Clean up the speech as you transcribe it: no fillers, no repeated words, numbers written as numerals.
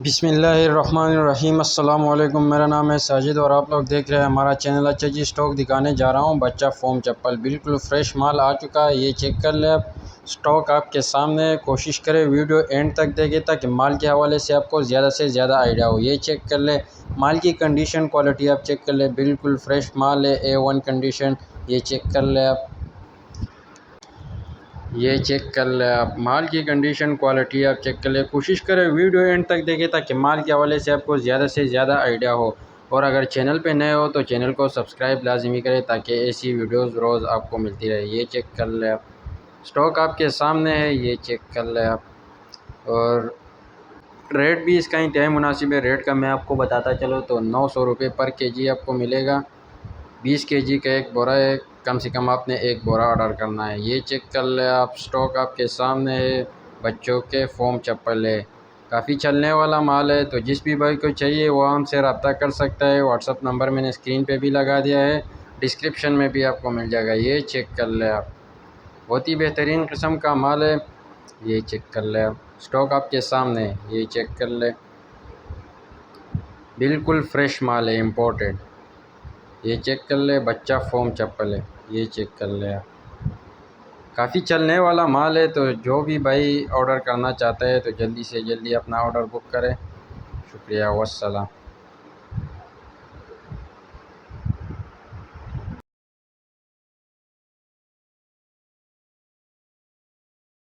بسم اللہ الرحمن الرحیم۔ السلام علیکم، میرا نام ہے ساجد اور آپ لوگ دیکھ رہے ہیں ہمارا چینل۔ اچھا جی، سٹاک دکھانے جا رہا ہوں بچہ فوم چپل، بالکل فریش مال آ چکا ہے، یہ چیک کر لیں آپ۔ سٹاک آپ کے سامنے ہے، کوشش کریں ویڈیو اینڈ تک دیکھیں تاکہ مال کے حوالے سے آپ کو زیادہ سے زیادہ آئیڈیا ہو۔ یہ چیک کر لیں، مال کی کنڈیشن کوالٹی آپ چیک کر لیں، بالکل فریش مال ہے، A1 کنڈیشن۔ یہ چیک کر لیں آپ، یہ چیک کر لیں آپ، مال کی کنڈیشن کوالٹی آپ چیک کر لیں۔ کوشش کریں ویڈیو اینڈ تک دیکھیں تاکہ مال کے حوالے سے آپ کو زیادہ سے زیادہ آئیڈیا ہو، اور اگر چینل پہ نئے ہو تو چینل کو سبسکرائب لازمی کریں تاکہ ایسی ویڈیوز روز آپ کو ملتی رہے۔ یہ چیک کر لیں آپ، سٹاک آپ کے سامنے ہے، یہ چیک کر لیں آپ۔ اور ریٹ بھی اس کا انتہائی مناسب ہے، ریٹ کا میں آپ کو بتاتا چلوں تو 900 روپے پر kg آپ کو ملے گا۔ 20 kg کا ایک بورا ہے، کم سے کم آپ نے ایک بورا آرڈر کرنا ہے۔ یہ چیک کر لیں آپ، سٹاک آپ کے سامنے ہے، بچوں کے فوم چپل ہے، کافی چلنے والا مال ہے۔ تو جس بھی بھائی کو چاہیے وہ ہم سے رابطہ کر سکتا ہے، واٹس ایپ نمبر میں نے اسکرین پہ بھی لگا دیا ہے، ڈسکرپشن میں بھی آپ کو مل جائے گا۔ یہ چیک کر لیں آپ، بہت ہی بہترین قسم کا مال ہے، یہ چیک کر لیں آپ، سٹاک آپ کے سامنے ہے، یہ چیک کر لیں، بالکل فریش مال ہے، امپورٹڈ۔ یہ چیک کر لیں، بچہ فوم چپل ہے، یہ چیک کر لیں آپ، کافی چلنے والا مال ہے۔ تو جو بھی بھائی آرڈر کرنا چاہتا ہے تو جلدی سے جلدی اپنا آرڈر بک کرے۔ شکریہ، والسلام۔